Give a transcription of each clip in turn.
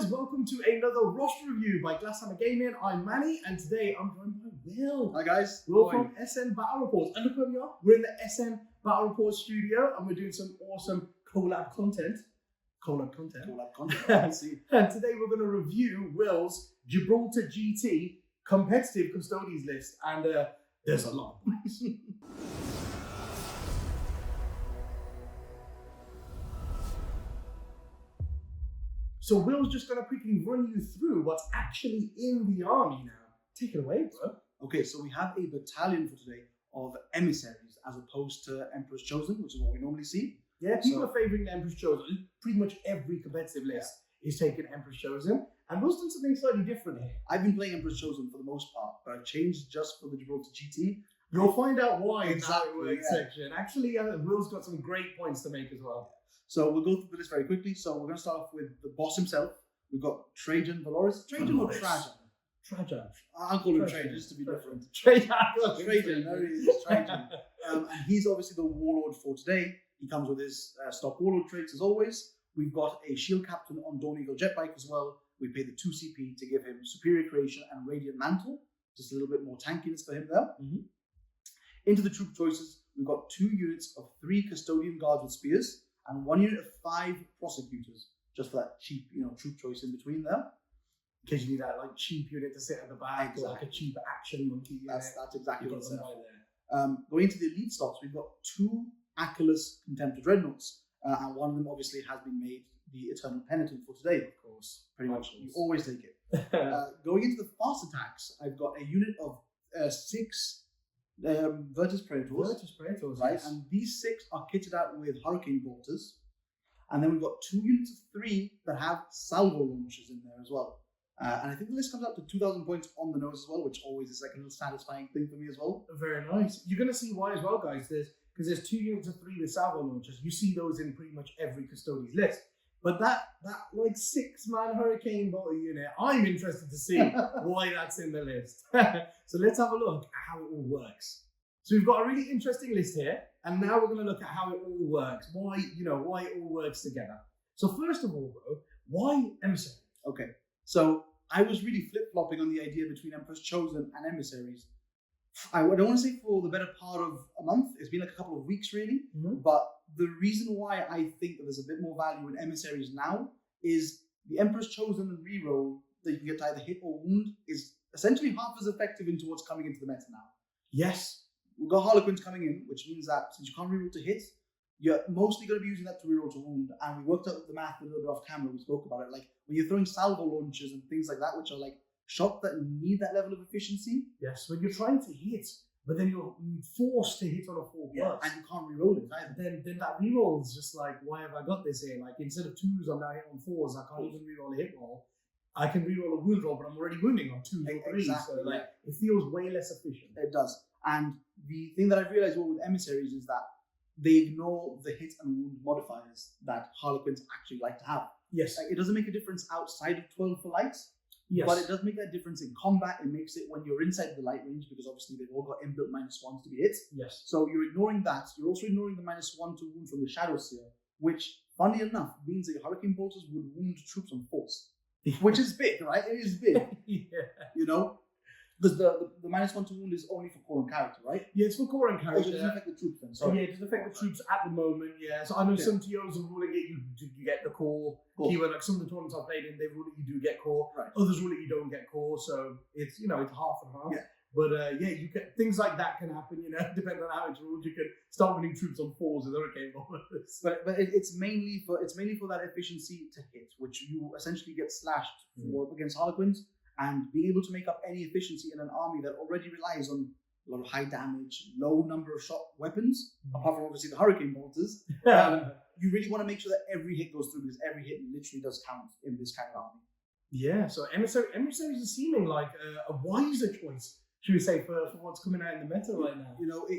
guys, welcome to another roster review by Glasshammer Gaming. I'm Manny, and today I'm joined by Will. Hi guys. Will from SN Battle Reports. And look where we are. We're in the SN Battle Reports studio, and we're doing some awesome collab content. And today we're going to review Will's Gibraltar GT competitive custodies list, and there's a lot. So Will's just going to quickly run you through what's actually in the army now. Take it away, bro. Okay, so we have a battalion for today of emissaries as opposed to Emperor's Chosen, which is what we normally see. Yeah, people are favouring the Emperor's Chosen. Pretty much every competitive list is taking Emperor's Chosen. And Will's done something slightly different here. I've been playing Emperor's Chosen for the most part, but I've changed just for the Gibraltar GT. You'll find out why Exactly, in the work section. Actually, Will's got some great points to make as well. So we'll go through the list very quickly. So we're going to start off with the boss himself. We've got Trajan Valoris. Trajan or Trajan? Trajan. I'll call him Trajan just to be different. Trajan. Trajan. No, it's Trajan. And he's obviously the warlord for today. He comes with his stock warlord traits as always. We've got a shield captain on Dawn Eagle Jetbike as well. We paid the 2 CP to give him Superior Creation and Radiant Mantle. Just a little bit more tankiness for him there. Mm-hmm. Into the troop choices, we've got 2 units of 3 custodian guards with spears and 1 unit of 5 prosecutors, just for that cheap, troop choice in between there. Because you need that cheap unit to sit at the back, exactly. or like a cheap action monkey unit. That's exactly what it's there. Going into the elite stocks, we've got 2 Achelous Contemptor Dreadnoughts, and one of them obviously has been made the Eternal Penitent for today. Of course, pretty much. You always take it. Going into the fast attacks, I've got a unit of 6 Virtus Praetors. Right, yes. And these 6 are kitted out with Hurricane Bolters, and then we've got 2 units of 3 that have Salvo launchers in there as well. And I think the list comes out to 2,000 points on the nose as well, which always is like a little satisfying thing for me as well. Very nice. You're going to see why as well, guys. Because there's 2 units of 3 with salvo launchers. You see those in pretty much every custodian's list. But that 6-man Hurricane Bolter unit, I'm interested to see why that's in the list. So let's have a look at how it all works. So we've got a really interesting list here, and now we're going to look at how it all works. Why it all works together. So first of all, bro, why emissaries? Okay, so I was really flip-flopping on the idea between Emperor's Chosen and emissaries. I don't want to say for the better part of a month. It's been like a couple of weeks, really. Mm-hmm. But the reason why I think that there's a bit more value in emissaries now is the Emperor's Chosen reroll that you can get to either hit or wound is essentially half as effective into what's coming into the meta now. Yes. We've got Harlequins coming in, which means that since you can't reroll to hit, you're mostly going to be using that to reroll to wound. And we worked out the math a little bit off camera. We spoke about it. Like when you're throwing salvo launchers and things like that, which are like shots that need that level of efficiency. Yes, when you're trying to hit, but then you're forced to hit on a 4+. Yeah, and you can't reroll it either. Then that reroll is just like, why have I got this here? Like instead of 2s, I'm now hitting on 4s. I can't even reroll a hit roll. I can reroll a wound roll, but I'm already wounding on 2s or 3s. Exactly, so it feels way less efficient. It does. And the thing that I've realized with emissaries is that they ignore the hit and wound modifiers that Harlequins actually like to have. Yes. It doesn't make a difference outside of 12 for lights. Yes. But it does make that difference in combat. It makes it when you're inside the light range, because obviously they've all got inbuilt -1s to be hit. Yes. So you're ignoring that. You're also ignoring the -1 to wound from the Shadow Seer, which, funny enough, means that your Hurricane Bolters would wound troops on force. Which is big, right? It is big. Yeah. Because the -1 to wound is only for core and character, right? Yeah, it's for core and character. It doesn't affect the troops then. Yeah, it doesn't affect the troops at the moment, yeah. So I know some TOs are ruling it, you get the core. Keyword, like some of the tournaments I've played in, they rule it, you do get core. Right. Others rule it, you don't get core. So it's, it's half and half. Yeah. But you can, things like that can happen, depending on how it's ruled. You can start winning troops on 4s with Hurricane Bolters. But it's mainly for that efficiency to hit, which you essentially get slashed for against Harlequins, and being able to make up any efficiency in an army that already relies on a lot of high damage, low number of shot weapons, apart from obviously the Hurricane Bolters. You really want to make sure that every hit goes through, because every hit literally does count in this kind of army. Yeah, so emissaries are seeming like a wiser choice, should we say, for what's coming out in the meta right now.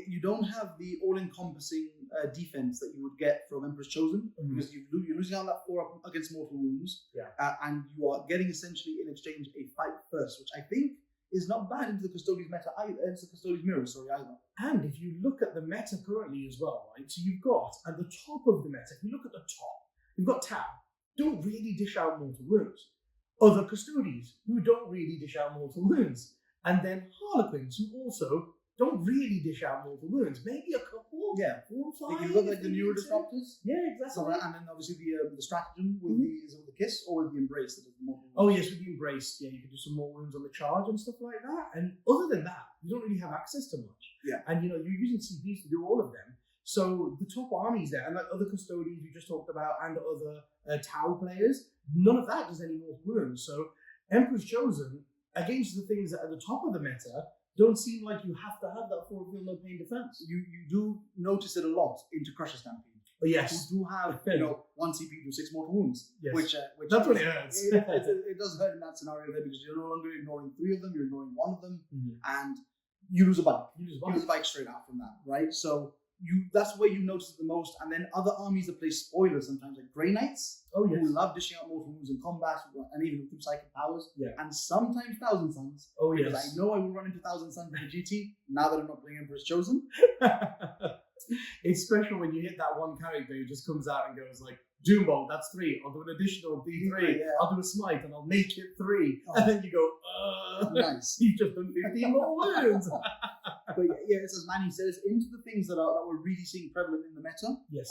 You don't have the all-encompassing defense that you would get from Emperor's Chosen, because you're losing out that 4 up against mortal wounds, and you are getting essentially in exchange a fight first, which I think is not bad into the Custodian's meta either. It's the Custodian's mirror, either. And if you look at the meta currently as well, right? So you've got at the top of the meta, if you look at the top, you've got Tab. Don't really dish out mortal wounds. other custodies who don't really dish out mortal wounds, and then Harlequins who also don't really dish out mortal wounds. Maybe a couple, Yeah. 4 or 5. Like you've got like if the they newer need to. disruptors. Yeah, exactly. So and then obviously the stratagem with is it with the kiss or with the embrace that does the mortal Oh wounds? yes, with the embrace, yeah, you can do some more wounds on the charge and stuff like that. And other than that, you don't really have access to much. Yeah. And you're using CPs to do all of them. So the top armies there, and like other custodians we just talked about, and other Tau players, none of that does any more wounds. So Emperor's Chosen against the things that are at the top of the meta don't seem like you have to have that forward field no pain defense. You do notice it a lot into Crusher Stampede. But yes, Who do have 1 CP to 6 mortal wounds, Yes. which that's what it hurts. it does hurt in that scenario there because you're no longer ignoring 3 of them, you're ignoring 1 of them, Mhm. and you lose a bike. You just You want lose a bike straight out from that, right? So that's where you notice it the most. And then other armies that play spoilers sometimes, like Grey Knights, Oh who yes. love dishing out mortal wounds in combat, and even through psychic powers, Yeah. and sometimes Thousand Suns. Oh Because yes. I know I will run into Thousand Suns in the GT now that I'm not playing Emperor's Chosen. It's special when you hit that one character who just comes out and goes like, Doombolt, that's 3. I'll do an additional D3. Yeah. I'll do a smite and I'll make it 3. Oh. And then you go, Nice. he's just done 15 more wounds. But yeah, it's as Manny says, into the things that we're really seeing prevalent in the meta. Yes.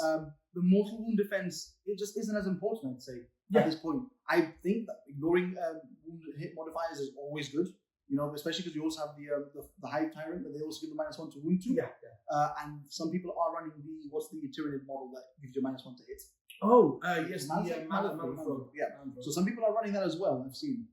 The mortal wound defense, it just isn't as important, I'd say, Yeah. at this point. I think that ignoring wound hit modifiers is always good. Especially because you also have the Hive Tyrant that they also give a -1 to wound to. Yeah. And some people are running what's the Tyranid model that gives you -1 to hit. Oh, yes, the Malifaux, Malifaux. yeah. So some people are running that as well, I've seen.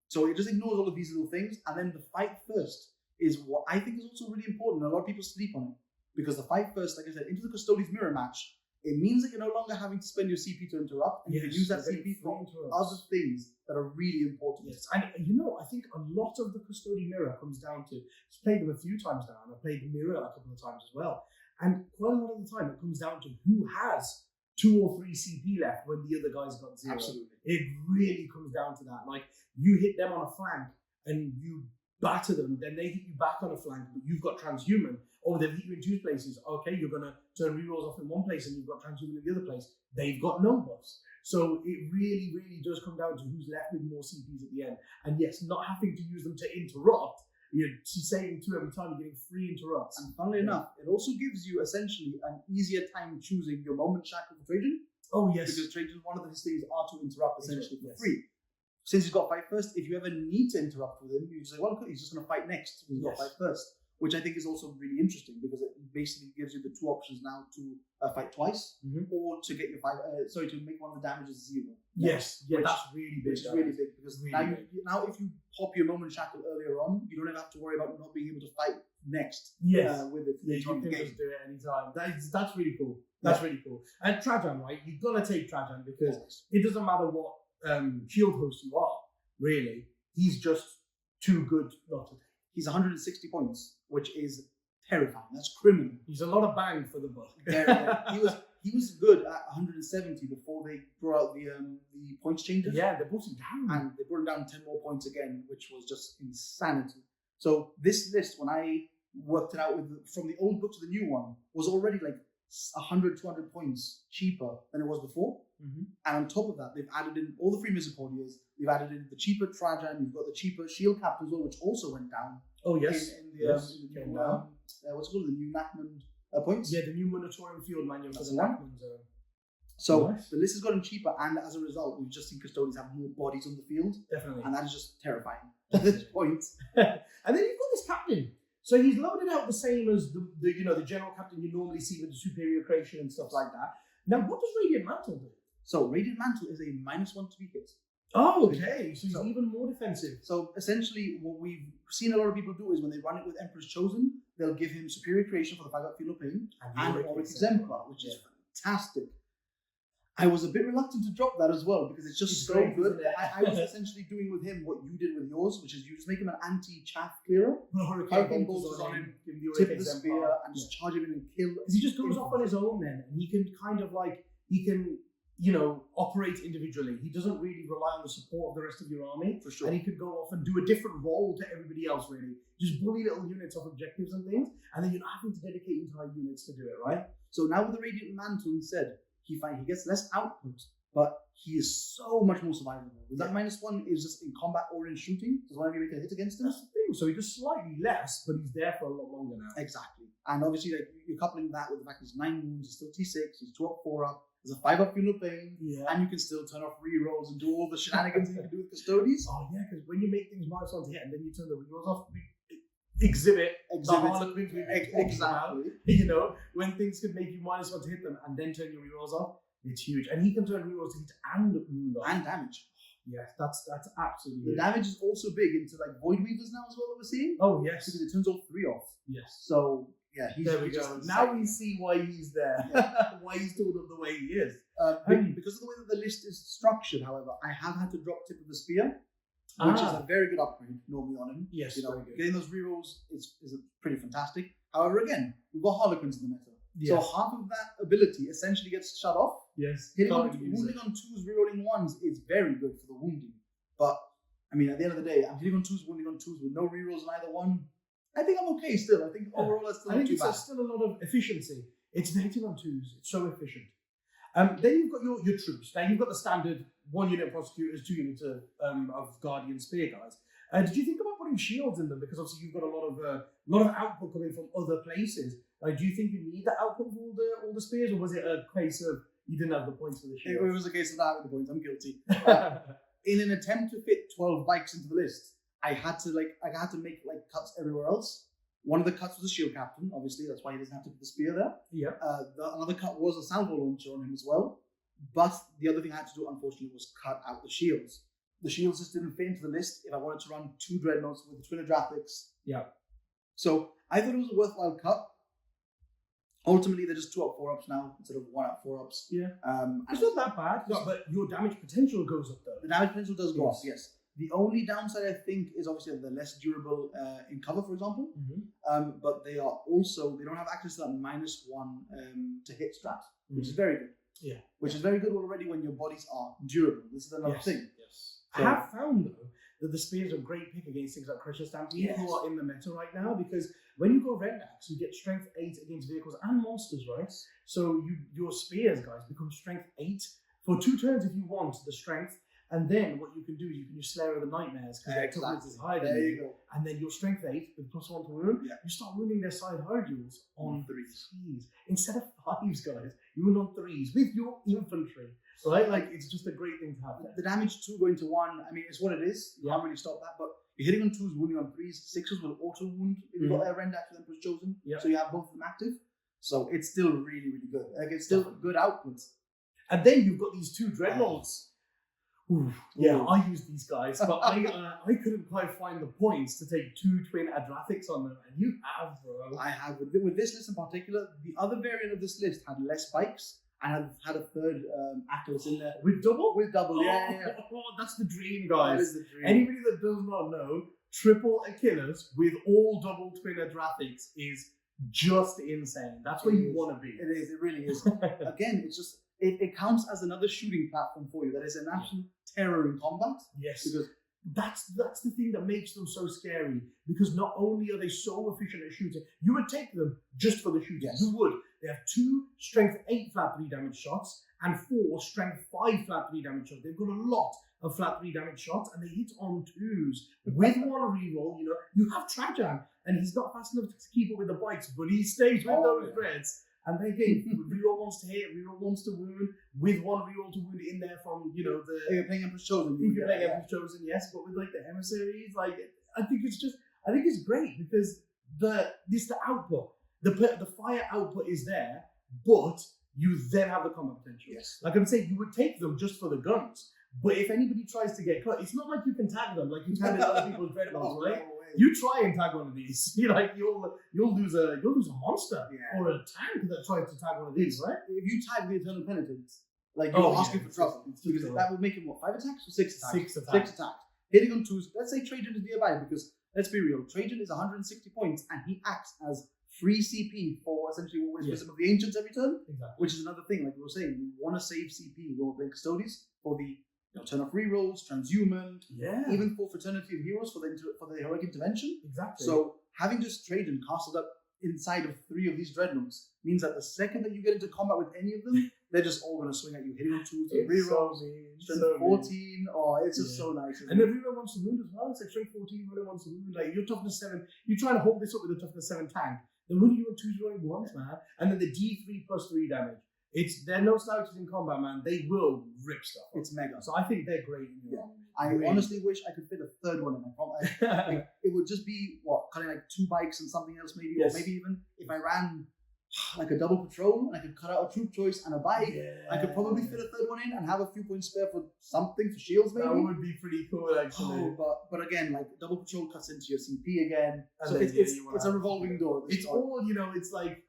So it just ignores all of these little things. And then the fight first is what I think is also really important. A lot of people sleep on it. Because the fight first, like I said, into the Custodian's mirror match, it means that you're no longer having to spend your CP to interrupt. And you can use that CP for other things that are really important. Yes, and I think a lot of the Custodian Mirror comes down to, I've played them a few times now, and I've played the Mirror a couple of times as well. And quite a lot of the time, it comes down to who has 2 or 3 CP left when the other guy's got 0. Absolutely. It really comes down to that. Like, you hit them on a flank and you batter them, then they hit you back on a flank, but you've got transhuman, or they've hit you in 2 places. Okay, you're going to turn rerolls off in 1 place and you've got transhuman in the other place. They've got no buffs. So it really, really does come down to who's left with more CPs at the end. And yes, not having to use them to interrupt. You're saving 2 every time, you're getting 3 interrupts. And funnily enough, it also gives you essentially an easier time choosing your moment shackle for Trajan. Oh, yes. Because Trajan, one of his things are to interrupt essentially for Yes. free. Since he's got fight first, if you ever need to interrupt with him, you say, well, good, he's just going to fight next. He's got Yes. fight first, which I think is also really interesting because it basically gives you the 2 options now to fight twice or to get your to make one of the damages 0. Yes, yeah, Which- that's really big. Which is really big because Really now, big. now if you pop your moment shackle earlier on, you don't ever have to worry about not being able to fight next Yes. with it Yeah, later you on in can the game. just do it anytime. That's really cool. That's really cool. And Trajan, right? You've got to take Trajan because Always. it doesn't matter what shield host you are, really. He's just too good not to take. He's 160 points, which is terrifying. That's criminal. He's a lot of bang for the buck. He was good at 170 before they brought out the points changes. Yeah, they brought him down. And they brought him down 10 more points again, which was just insanity. So this list, when I worked it out from the old book to the new one, was already like 100, 200 points cheaper than it was before. Mm-hmm. And on top of that, they've added in all the free Misericordias. They've added in the cheaper Trajan. You've got the cheaper Shield Captain as well, which also went down. Oh, yes. In the, Yes, in the came new, down. what's it called? The new Nachmund points. Yeah, the new Minotaurian field manual for That's the the one. Nachman zone. So Nice. the list has gotten cheaper, and as a result, we've just seen custodians have more bodies on the field, Definitely. and that is just terrifying at this point. And then you've got this captain. So he's loaded out the same as the general captain you normally see with the superior creation and stuff like that. Now, what does Radiant Mantle do? So Radiant Mantle is a -1 to be hit. Oh, okay. So he's So- even more defensive. So essentially, what we've seen a lot of people do is when they run it with Emperor's Chosen, they'll give him superior creation for the 5-up Field of Pain and Auric Exemplar, which is fantastic. I was a bit reluctant to drop that as well because it's just It's so great, good. isn't it? I was essentially doing with him what you did with yours, which is you just make him an anti-chaff clearer, Hurricane Hurricane bolts bolts on him, give him the tip Hurricane the Exemplar. spear, and just charge him in and kill. Because he just goes off on his own then, and he can kind of like, operate individually. He doesn't really rely on the support of the rest of your army. For sure. And he could go off and do a different role to everybody else, really. Just bully little units off objectives and things, and then you're not having to dedicate entire units to do it, right? So now with the Radiant Mantle instead, he gets less output, but he is so much more survivable. With that -1 is just in combat or in shooting. So whenever you make a hit against him. That's the thing. So he does slightly less, but he's there for a lot longer now. Exactly. And obviously, like, you're coupling that with the fact he's 9 wounds, he's still T6, he's 2 up, 4 up, there's a 5 up Funeral Pain, Yeah. and you can still turn off rerolls and do all the shenanigans that you can do with Custodies. Oh yeah, because when you make things -1 to hit and then you turn the rerolls off, exhibit the Harlequins we've been talking about. Exactly. You know, when things could make you -1 to hit them and then turn your rerolls off, it's huge. And he can turn rerolls to hit and wound off. And damage. Yes, that's absolutely The huge. damage is also big into like Void Weavers now as well that we're seeing. Oh yes, Because it turns all 3 off. yes. So yeah, There we he's go. just Now insane. we see why he's there. Why he's told up the way he is. Because of the way that the list is structured, however, I have had to drop Tip of the Spear, which is a very good upgrade normally on him. Yes, You know, very good. getting those rerolls is pretty fantastic. However, again, we've got Harlequins in the meta. So Yes. half of that ability essentially gets shut off. Yes. Hitting Can't on, use wounding it. on 2s, rerolling 1s is very good for the wounding. But, I mean, at the end of the day, I'm hitting on 2s, wounding on 2s with no rerolls on either one. I think I'm okay still. I think overall that's still I not think too it's bad. still a lot of efficiency. It's the hitting on 2s. It's so efficient. Then you've got your troops. Now you've got the standard 1 unit of prosecutors, 2 units of guardian spear guys. Did you think about putting shields in them? Because obviously you've got a lot of output coming from other places. Do you think you need the output of all the spears, or was it a case of you didn't have the points for the It shield? was a case of that with the points. I'm guilty. In an attempt to fit 12 bikes into the list, I had to make like cuts everywhere else. One of the cuts was a shield captain, obviously, that's why he doesn't have to put the spear there. Yeah. Another cut was a salvo launcher on him as well. But the other thing I had to do, unfortunately, was cut out the shields. The shields just didn't fit into the list if I wanted to run 2 dreadnoughts with the twin Adrathics. Yeah. So I thought it was a worthwhile cut. Ultimately, they're just 2 up, 4 ups now instead of 1 up, 4 ups. Yeah. And It's not that bad. No, but your damage potential goes up though. the damage potential does go up, Yes. yes. The only downside, I think, is obviously they're less durable in cover, for example. But they don't have access to that -1 to hit strat, which is very good. Yeah. Which is very good already when your bodies are durable. This is another Yes. thing. Yes. So- I have found though that the spears are a great pick against things like Crusher Stampede, Yes. who are in the meta right now, because when you go Rendax, you get strength 8 against vehicles and monsters, right? So your spears, guys, become strength 8 for 2 turns if you want the strength. And then what you can do is you can use Slayer of the Nightmares because their toughness is higher than There you. you go. And then your strength 8 with +1 to wound, Yeah. you start wounding their side hurdles on On 3s. 3s instead of 5s, guys. You wound on 3s with your infantry, right? Like it's just a great thing to have there. The damage 2 going to 1, I mean, it's what it is. You can't really stop that. But you're hitting on 2s, wounding on 3s. 6s will auto wound if you've got a Rendax with Emperor's Chosen. Yeah. So you have both of them active. So it's still really, really good. Like, it's still good output. And then you've got these 2 dreadnoughts. Ooh, yeah, Ooh. I use these guys, but I couldn't quite find the points to take 2 twin Adrathics on them, and you have, bro. I have with this list in particular. The other variant of this list had less spikes and had a third Atlas in there With double? with double. Yeah. Oh, that's the dream, That guys. is the dream. Anybody that does not know, triple Achilles with all double twin Adrathics is just insane. That's where It you is. want to be. It is. It really is. Again, it's just it counts as another shooting platform for you. That is an absolute terror in combat Yes. because That's the thing that makes them so scary, because not only are they so efficient at shooting, you would take them just for the shooting. Yes. You would. They have 2 strength 8 flat 3 damage shots and 4 strength 5 flat 3 damage shots. They've got a lot of flat 3 damage shots, and they hit on 2s with 1 reroll. You know, you have Trajan, and he's not fast enough to keep up with the bikes, but he stays with Oh, those yeah. dreads. And they get reroll wants to hit, reroll wants to wound, with 1 reroll to wound in there from, you know, if the you're playing Emperor's Chosen, if you're playing yeah. Emperor's Chosen, yes, but with like the emissaries, like I think it's great because the output, the fire output is there, but you then have the combat potential. Yes. Like I'm saying, you would take them just for the guns, but if anybody tries to get cut, it's not like you can tag them like you tag other people's dreadnoughts, right? You try and tag one of these, you'll lose a monster Yeah. or a tank that tries to tag one of these, right? If you tag the Eternal Penitent, like you're Oh, asking yeah. for trouble, It's because trouble. that would make him what, 5 attacks or 6 attacks? 6 attacks. 6 attacks. Hitting on 2s. Let's say Trajan is nearby, because let's be real, Trajan is 160 points and he acts as free CP for essentially what was Yeah. Wisdom of the Ancients every turn, Exactly. which is another thing. Like we were saying, we want to save CP when we're playing Custodes for the turn off rerolls, transhuman, Yeah. even for Fraternity of Heroes for the heroic intervention. exactly. So having just Trajan casted up inside of 3 of these dreadnoughts means that the second that you get into combat with any of them, they're just all going to swing at you, hitting on 2s, It's rerolls, so mean, strength so mean. 14. Oh, it's just so nice. And the reroll wants to wound as well. It's like strength 14, reroll wants to wound. Like you're toughness 7. You're trying to hold this up with a toughness 7 tank. Then when you on 2s rolling 1s, man, and then the D3 plus 3 damage. They're no slouches in combat, man. They will rip stuff up. It's mega. So I think they're great. I honestly wish I could fit a third one in. Like, it would just be kind of like 2 bikes and something else, maybe, Yes. or maybe even if I ran like a double patrol, and I could cut out a troop choice and a bike. I could probably fit a third one in and have a few points spare for something for shields, maybe. That would be pretty cool, actually. But again, like double patrol cuts into your CP again, And so then, it's a revolving door. At this It's point. all, it's like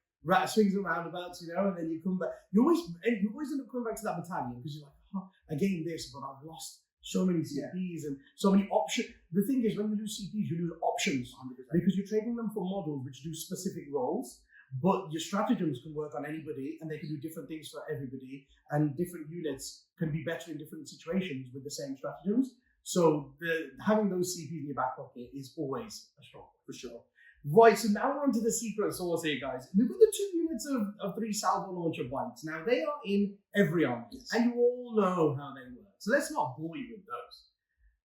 swings and roundabouts, and then you come back. You always end up coming back to that battalion because you're like, oh, I gained this, but I've lost so many CPs and so many options. The thing is, when you lose CPs, you lose options 100% because you're trading them for models which do specific roles. But your stratagems can work on anybody, and they can do different things for everybody, and different units can be better in different situations with the same stratagems. So having those CPs in your back pocket is always a strong point. For sure. Right, so now we're on to the secret sauce here, guys. We've got the 2 units of 3 salvo launcher bikes. Now, they are in every army, and you all know how they work. So let's not bore you with those.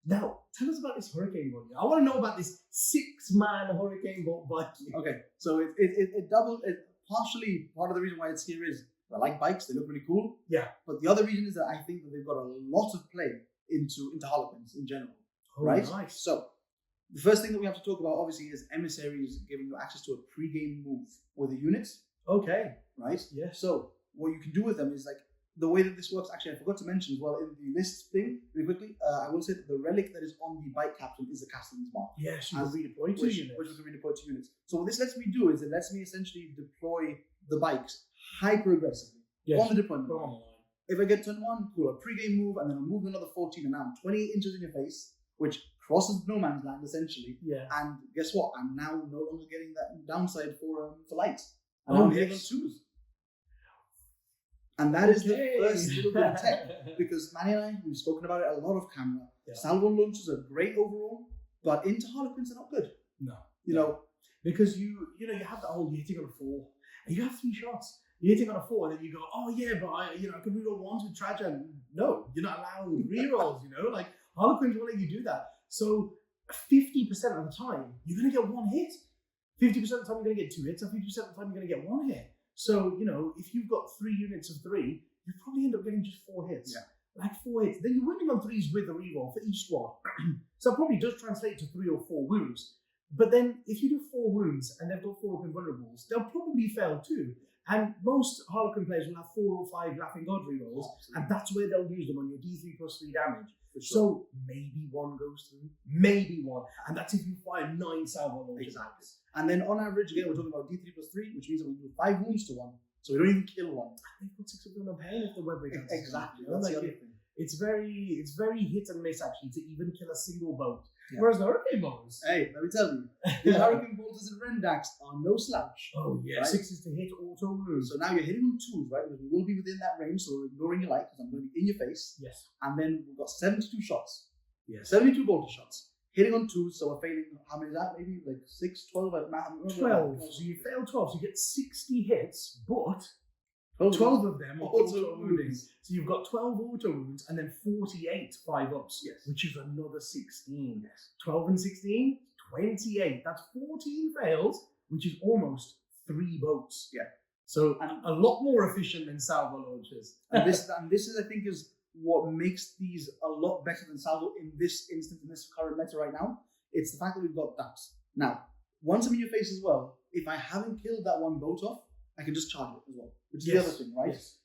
Now, tell us about this Hurricane Bolt. I want to know about this 6-man Hurricane Bolt bike. Okay, so partially part of the reason why it's here is I like bikes, they look really cool. Yeah. But the other reason is that I think that they've got a lot of play into Harlequins in general. Oh, right? Nice. So the first thing that we have to talk about obviously is emissaries giving you access to a pre-game move with a unit. Okay. Right? Yeah. So what you can do with them is like the way that this works, actually, I forgot to mention as well in the list thing, really quickly, I will say that the relic that is on the bike captain is the Castellan's Mark. Yes, you can redeploy to which units. we can redeploy to units. So what this lets me do is it lets me essentially deploy the bikes hyper aggressively on the deployment. Put 'em on the line. If I get turn 1, cool, a pre-game move, and then I'll move another 14, and now I'm 28 inches in your face, which crosses no man's land essentially. Yeah. And guess what? I'm now no longer getting that downside for light. Oh, I'm hitting on yes. 2s. And that is the first little bit of tech. Because Manny and I, we've spoken about it a lot of camera. Yeah. Salvo launchers are great overall, but into Harlequins are not good. No. You know, because you have that whole, you're hitting on a 4, and you have 3 shots. You're hitting on a 4, and then you go, oh yeah, but I can reroll 1s with Trajan. No, you're not allowed rerolls, like Harlequins won't let you do that. So 50% of the time, you're going to get 1 hit. 50% of the time, you're going to get 2 hits, and 50% of the time, you're going to get 1 hit. So, if you've got 3 units of 3, you probably end up getting just 4 hits. Yeah. Like 4 hits. Then you're winning on 3s with a reroll for each squad. So it probably does translate to 3 or 4 wounds. But then if you do 4 wounds and they've got 4 open vulnerables, they'll probably fail too. And most Harlequin players will have 4 or 5 Laughing God rerolls, and that's where they'll use them on your D3 plus 3 damage. For sure. So maybe 1 goes through, maybe 1. And that's if you fire 9 salvo launchers. Exactly. And then on average, again, we're talking about D3 plus 3, which means that we do 5 wounds to 1. So we don't even kill 1. They've got 6 of them on pain if the web rate Exactly. That's That's the other thing. It's very hit and miss actually to even kill a single boat. Yeah. Whereas the Hurricane bolts, Hey, let me tell you, the Hurricane bolters and Rendax are no slouch. oh yeah, Right? 6 is to hit auto wounds. So now you're hitting on 2s, right? Because we will be within that range, so we're ignoring your light because I'm going to be in your face. Yes. And then we've got 72 shots. Yes. 72 bolter shots. Hitting on 2s, so we're failing, how many is that? Maybe like 6, 12? 12. So you fail 12, so you get 60 hits, but 12 12 of them are Auto auto wounding. wounds. So you've got 12 auto wounds and then 48 5-ups, Yes. which is another 16. Yes. 12 and 16, 28. That's 14 fails, which is almost 3 boats. Yeah. So And- a lot more efficient than salvo launchers. And this is, I think, is what makes these a lot better than Salvo in this instance, in this current meta right now. It's the fact that we've got that. Now, once I'm in your face as well, if I haven't killed that one boat off, I can just charge it as well, which is the other thing, right? Yes.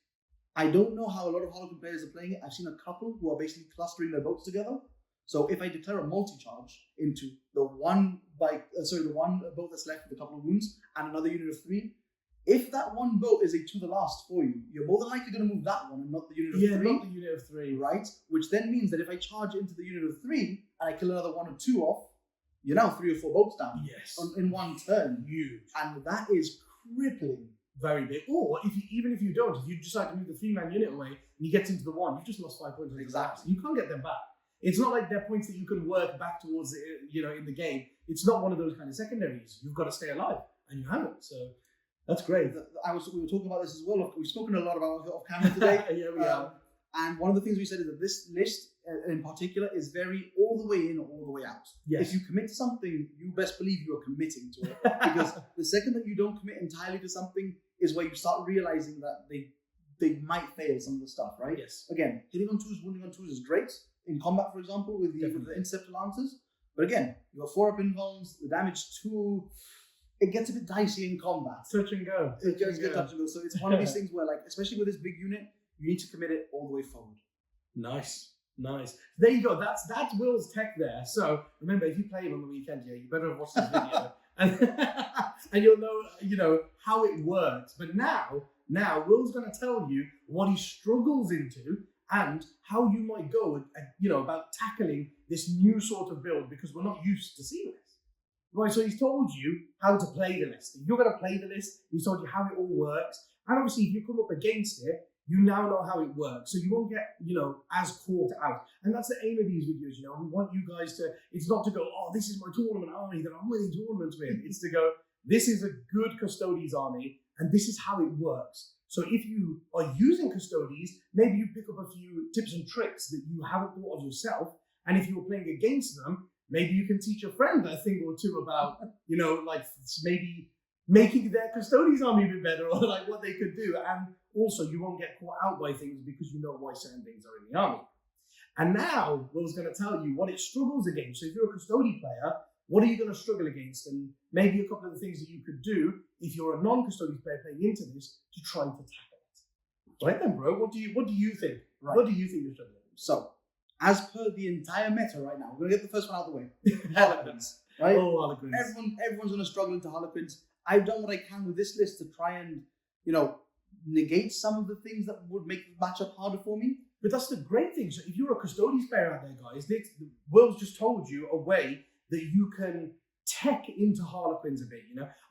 I don't know how a lot of Harlequin players are playing it. I've seen a couple who are basically clustering their boats together. So if I declare a multi-charge into the one boat that's left with a couple of wounds and another unit of 3, if that one boat is a to the last for you, you're more than likely going to move that one and not the unit of 3. Not the unit of 3. Right? Which then means that if I charge into the unit of 3 and I kill another 1 or 2 off, you're now 3 or 4 boats down Yes. in one turn. Huge. And that is crippling. Very big. Or even if you don't, if you decide to move the 3-man unit away and he gets into the 1, you've just lost 5 points. Exactly. You can't get them back. It's not like they're points that you can work back towards, in the game. It's not one of those kind of secondaries. You've got to stay alive, and you haven't. So That's great. We were talking about this as well. We've spoken a lot about it off camera today. Yeah, we are. And one of the things we said is that this list in particular is very all the way in, all the way out. Yes. If you commit to something, you best believe you are committing to it. Because the second that you don't commit entirely to something is where you start realizing that they might fail some of the stuff, right? Yes. Again, hitting on twos, wounding on twos is great. In combat, for example, with the interceptor lancers. But again, you got 4-up invulns, the damage 2. It gets a bit dicey in combat. Touch and go. It gets touch and go. So it's one of these things where, like, especially with this big unit, you need to commit it all the way forward. Nice. There you go. That's Will's tech there. So remember, if you play him on the weekend, you better have watched this video, and you'll know how it works. But now Will's going to tell you what he struggles into and how you might go about tackling this new sort of build, because we're not used to seeing this. Right, so he's told you how to play the list. If you're going to play the list, he's told you how it all works. And obviously, if you come up against it, you now know how it works. So you won't get, as caught out. And that's the aim of these videos, We want you guys to, it's not to go, oh, this is my tournament army that I'm winning tournaments with. It's to go, this is a good Custodes army, and this is how it works. So if you are using Custodes, maybe you pick up a few tips and tricks that you haven't thought of yourself. And if you're playing against them, maybe you can teach a friend a thing or two about, like maybe making their Custodes army a bit better, or like what they could do. And also you won't get caught out by things because you know why certain things are in the army. And now Will's going to tell you what it struggles against. So if you're a Custodes player, what are you going to struggle against? And maybe a couple of the things that you could do if you're a non-Custodes player playing into this to try to tackle it. Right then, bro, what do you think? Right. What do you think you're struggling with? So, as per the entire meta right now, we're going to get the first one out of the way. Harlequins, right? Oh, Harlequins. Everyone's going to struggle into Harlequins. I've done what I can with this list to try and, negate some of the things that would make the matchup harder for me. But that's the great thing. So if you're a Custodes player out there, guys, Will's just told you a way that you can tech into Harlequins a bit,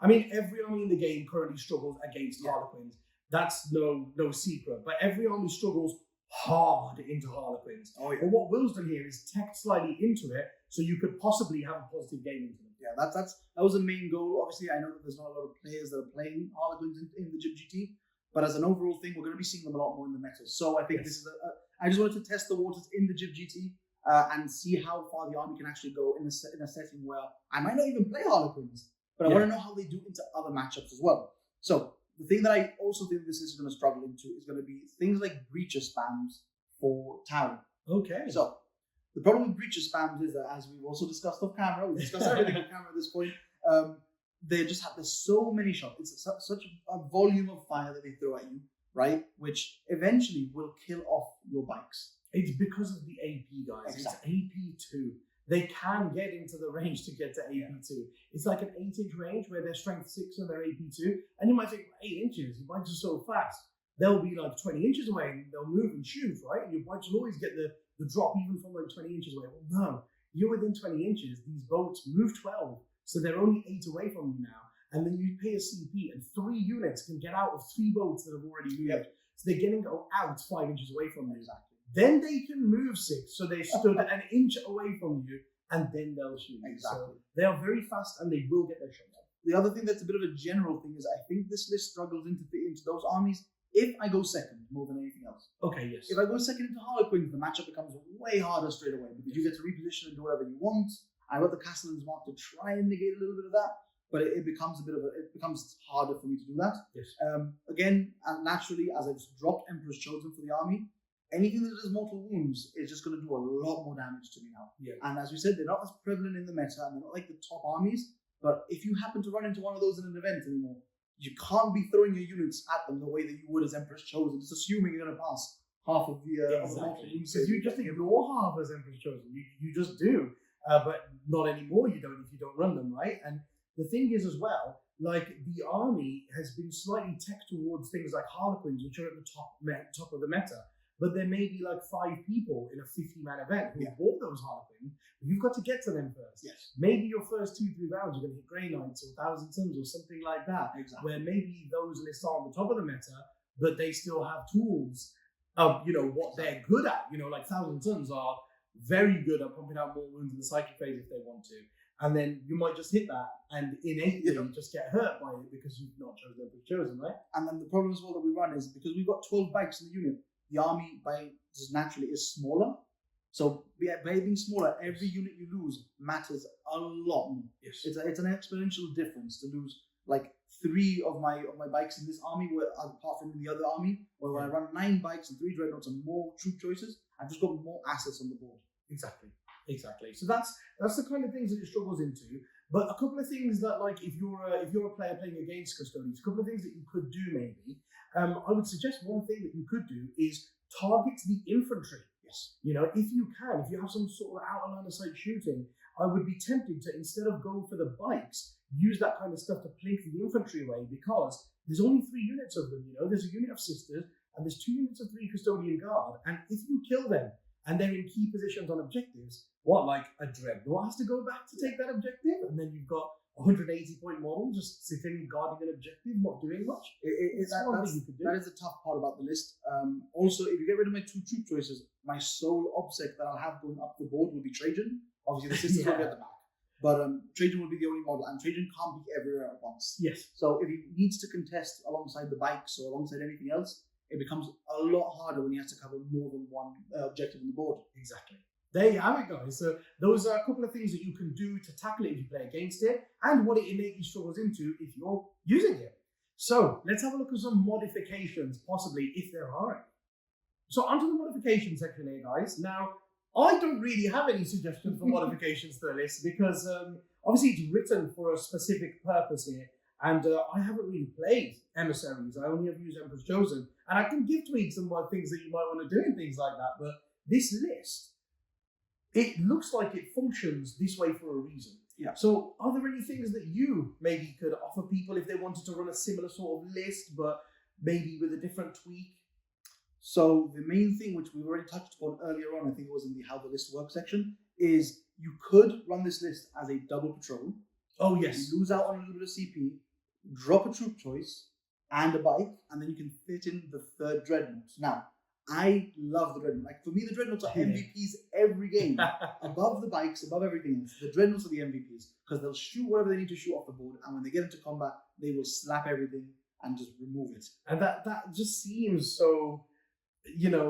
I mean, every army in the game currently struggles against Harlequins. That's no secret. But every army struggles hard into Harlequins. Oh, yeah. But what Will's done here is tech slightly into it so you could possibly have a positive game into them. Yeah, that was the main goal. Obviously, I know that there's not a lot of players that are playing Harlequins in the GT, but as an overall thing, we're going to be seeing them a lot more in the meta. So I think this is I just wanted to test the waters in the GT and see how far the army can actually go in a setting where I might not even play Harlequins, but I want to know how they do into other matchups as well. So the thing that I also think this is going to struggle into is going to be things like breacher spams for Tau. Okay. So the problem with breacher spams is that, as we've also discussed off camera, we've discussed everything off camera at this point, there's so many shots. It's such a volume of fire that they throw at you, right? Which eventually will kill off your bikes. It's because of the AP, guys. Exactly. It's AP2. They can get into the range to get to AP2. It's like an 8-inch range where they're strength 6 and they're AP2. And you might think, 8 inches, your bikes are so fast. They'll be like 20 inches away and they'll move and shoot, right? And your bikes will always get the drop even from like 20 inches away. Well, no, you're within 20 inches. These boats move 12, so they're only 8 away from you now. And then you pay a CP and 3 units can get out of 3 boats that have already moved. Yep. So they're getting out 5 inches away from you. Exactly. Then they can move 6, so they stood an inch away from you, and then they'll shoot. Exactly. So they are very fast, and they will get their shot. The other thing that's a bit of a general thing is I think this list struggles into those armies if I go second more than anything else. Okay, yes. If I go second into Harlequins, the matchup becomes way harder straight away because you get to reposition and do whatever you want. I got the Castellan's Mark to try and negate a little bit of that, but it becomes harder for me to do that. Yes. Again, and naturally, as I've dropped Emperor's Chosen for the army, anything that does mortal wounds is just going to do a lot more damage to me now. Yeah. And as we said, they're not as prevalent in the meta, and they're not like the top armies. But if you happen to run into one of those in an event anymore, you can't be throwing your units at them the way that you would as Emperor's Chosen, just assuming you're going to pass half of the mortal wounds. Because you just ignore half as Emperor's Chosen. You just do. But not anymore, you don't if you don't run them, right? And the thing is as well, like the army has been slightly tech towards things like Harlequins, which are at the top of the meta. But there may be like 5 people in a 50-man event who bought those Harlequins. You've got to get to them first. Yes. Maybe your first 2-3 rounds you're going to hit Grey Knights or Thousand Suns or something like that. Exactly. Where maybe those lists aren't on the top of the meta, but they still have tools of what they're good at. Like Thousand Suns are very good at pumping out more wounds in the psychic phase if they want to. and then you might just hit that and innately Yeah. just get hurt by it because you've not chosen what you've chosen, right? And then the problem as well that we run is because we've got 12 bikes in the unit, the army by just naturally is smaller. So by being smaller, every unit you lose matters a lot more. Yes. It's an exponential difference to lose like 3 of my bikes in this army, where apart from in the other army, where when I run 9 bikes and 3 dreadnoughts and more troop choices, I've just got more assets on the board. Exactly. So that's the kind of things that it struggles into. But a couple of things that, like, if you're a player playing against custodians, a couple of things that you could do maybe. I would suggest one thing that you could do is target the infantry. Yes. You know, if you have some sort of out of line of sight shooting, I would be tempted to, instead of go for the bikes, use that kind of stuff to plink the infantry away, because there's only 3 units of them. You know, there's a unit of sisters and there's 2 units of 3 custodian guard, and if you kill them and they're in key positions on objectives, like a dreadnought has to go back to take that objective, and then you've got a 180-point model just sitting guarding an objective, not doing much. That is the tough part about the list. Also, if you get rid of my 2 troop choices, my sole obsec that I'll have going up the board will be Trajan. Obviously, the sisters will be at the back. But Trajan will be the only model, and Trajan can't be everywhere at once. Yes. So if he needs to contest alongside the bikes or alongside anything else, it becomes a lot harder when he has to cover more than one objective on the board. Exactly. There you have it, guys. So those are a couple of things that you can do to tackle it if you play against it, and what it innately struggles into if you're using it. So let's have a look at some modifications, possibly, if there are any. So onto the modification section here, guys. Now, I don't really have any suggestions for modifications to the list, because obviously it's written for a specific purpose here, and I haven't really played Emissaries. I only have used Emperor's Chosen, and I can give tweaks and more things that you might want to do and things like that, but this list, it looks like it functions this way for a reason. Yeah. So are there any things that you maybe could offer people if they wanted to run a similar sort of list, but maybe with a different tweak? So the main thing, which we've already touched upon earlier on, I think it was in the how the list works section, is you could run this list as a double patrol. Oh, yes. You lose out on a little bit of CP, drop a troop choice and a bike, and then you can fit in the 3rd dreadnought. Now, I love the dreadnought. Like, for me, the dreadnoughts are MVPs every game. Above the bikes, above everything else. The dreadnoughts are the MVPs, because they'll shoot whatever they need to shoot off the board, and when they get into combat, they will slap everything and just remove it. And that just seems so,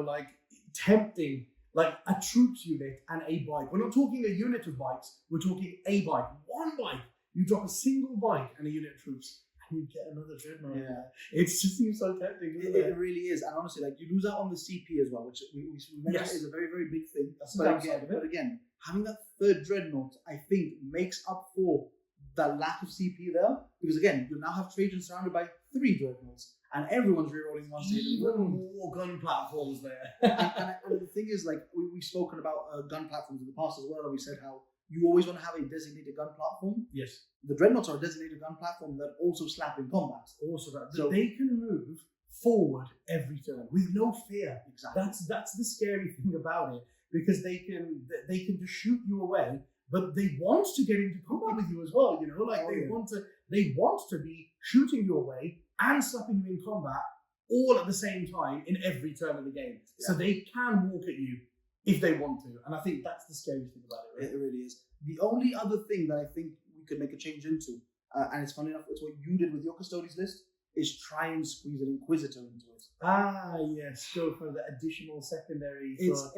like, tempting. Like a troops unit and a bike. We're not talking a unit of bikes, we're talking a bike. One bike. You drop a single bike and a unit of troops, and you get another dreadnought. Yeah. It just seems so tempting, doesn't it? It really is. And honestly, like, you lose out on the CP as well, which we mentioned is a very, very big thing. That's the downside of it. But again, having that 3rd dreadnought, I think, makes up for the lack of CP there. Because again, you now have Trajan surrounded by 3 dreadnoughts, and everyone's rerolling one stage. Even more gun platforms there. and the thing is, like, we've spoken about gun platforms in the past as well, and we said how you always want to have a designated gun platform. Yes. The dreadnoughts are a designated gun platform that also slap in combat. Also, so they can move forward every turn with no fear. Exactly. That's the scary thing about it, because they can just shoot you away, but they want to get into combat with you as well. They want to be shooting you away and slapping you in combat all at the same time in every turn of the game. Yeah. So they can walk at you if they want to, and I think that's the scariest thing about it. Right? It really is. The only other thing that I think we could make a change into, and it's funny enough, it's what you did with your Custodians list, is try and squeeze an Inquisitor into it. Ah, yes, go for the additional secondary. It's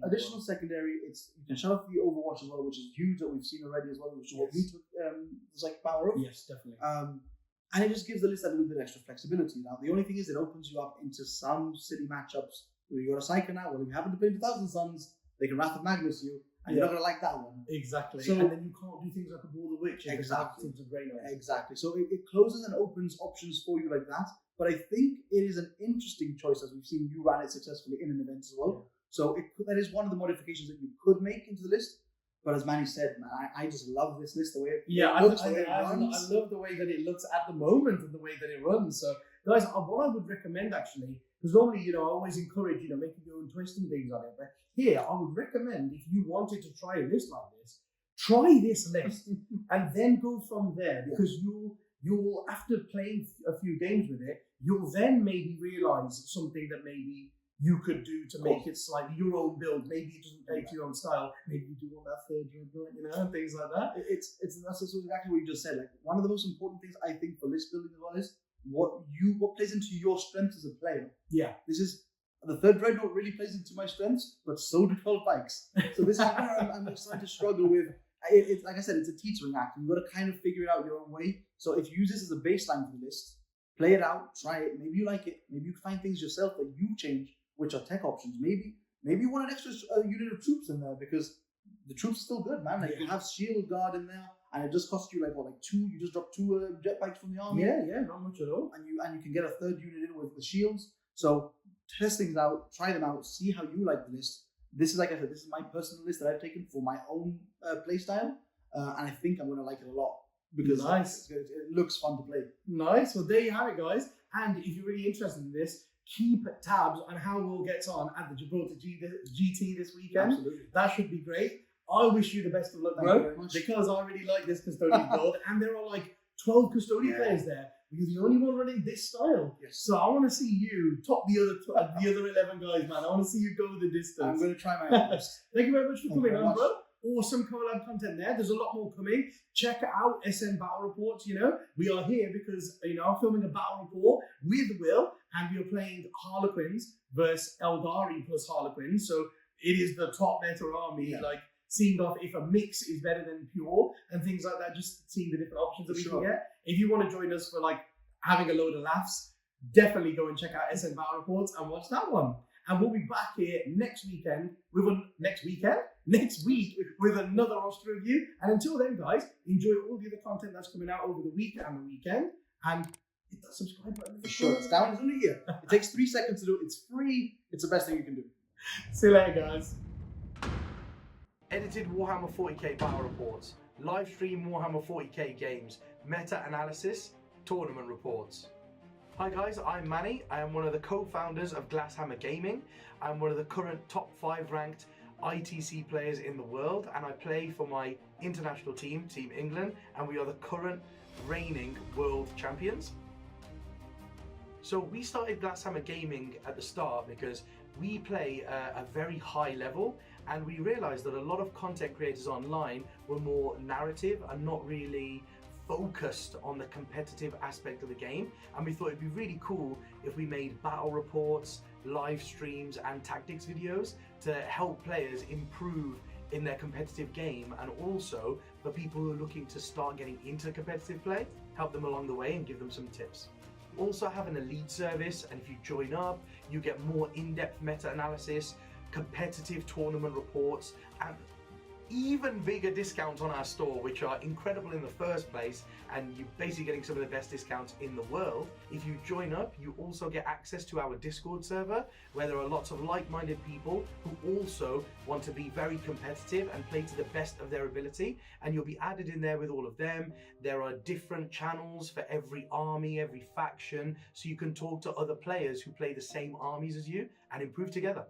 additional secondary. You can shut off the Overwatch as well, which is huge, that we've seen already as well, which is what you took like power of. Yes, definitely. And it just gives the list a little bit extra flexibility. Now, the only thing is, it opens you up into some city matchups where you got a Psyker now. Well, if you happen to play 1,000 Suns, they can Wrath of Magnus you, and you're not going to like that one. Exactly. So, and then you can't do things like a Ball the Witch. Exactly. Exactly. Exactly. So it closes and opens options for you like that. But I think it is an interesting choice, as we've seen you ran it successfully in an event as well. Yeah. So that is one of the modifications that you could make into the list. But as Manny said, man, I just love this list, the way it looks, the way it runs. I love the way that it looks at the moment and the way that it runs. So, guys, what I would recommend, actually, because normally, I always encourage, making your own twist and things on it. But here, I would recommend, if you wanted to try a list like this, try this list and then go from there. Because you'll, after playing a few games with it, you'll then maybe realize something that maybe you could do to make it slightly your own build. Maybe it doesn't play to your own style. Maybe you do want that third dreadnought, and things like that. That's exactly what you just said. Like, one of the most important things I think for list building as well is what plays into your strengths as a player. Yeah. This is the third dreadnought really plays into my strengths, but so do 12 bikes. So this is where I'm starting to struggle with. It's like I said, it's a teetering act. You've got to kind of figure it out your own way. So if you use this as a baseline for the list, play it out, try it. Maybe you like it. Maybe you find things yourself that you change, which are tech options. Maybe you want an extra unit of troops in there because the troops are still good, man. Like, you have shield guard in there, and it just costs you like two. You just drop 2 jet bikes from the army. Yeah, not much at all. And you can get a third unit in with the shields. So test things out, try them out, see how you like the list. This is, like I said, this is my personal list that I've taken for my own play style, and I think I'm going to like it a lot because nice. it looks fun to play. Nice. Well, there you have it, guys. And if you're really interested in this, keep tabs on how Will gets on at the Gibraltar GT this weekend. Absolutely. That should be great. I wish you the best of luck, Thank you bro, very much. because I really like this custodian build, and there are like 12 custodian players there. Because you're the only one running this style. Yes. So I want to see you top the other 11 guys, man. I want to see you go the distance. I'm going to try my best. Thank you very much for coming on, bro. much. Awesome collab content there. There's a lot more coming. Check out SN Battle Reports. We are here because I'm filming a battle report with Will, and we are playing Harlequins versus Eldari plus Harlequins. So it is the top meta army. Yeah. Like, seeing off if a mix is better than pure and things like that, just seeing the different options that we can get. If you want to join us for like having a load of laughs, definitely go and check out SN Battle Reports and watch that one. And we'll be back here next week with another roster review. And until then, guys, enjoy all the other content that's coming out over the week and the weekend. And hit that subscribe button. For sure. It's down. It's only here. It takes 3 seconds to do. It's free. It's the best thing you can do. See you later, guys. Edited Warhammer 40k battle reports, live stream Warhammer 40k games, meta analysis, tournament reports. Hi guys, I'm Manny. I am one of the co-founders of Glasshammer Gaming. I'm one of the current top 5 ranked ITC players in the world, and I play for my international team, Team England, and we are the current reigning world champions. So we started Glasshammer Gaming at the start because we play a very high level, and we realized that a lot of content creators online were more narrative and not really focused on the competitive aspect of the game. And we thought it'd be really cool if we made battle reports, live streams and tactics videos to help players improve in their competitive game, and also for people who are looking to start getting into competitive play, help them along the way and give them some tips. We also have an elite service, and if you join up, you get more in-depth meta-analysis, competitive tournament reports, and even bigger discounts on our store, which are incredible in the first place, and you're basically getting some of the best discounts in the world. If you join up, you also get access to our Discord server, where there are lots of like-minded people who also want to be very competitive and play to the best of their ability, and you'll be added in there with all of them. There are different channels for every army, every faction, so you can talk to other players who play the same armies as you and improve together.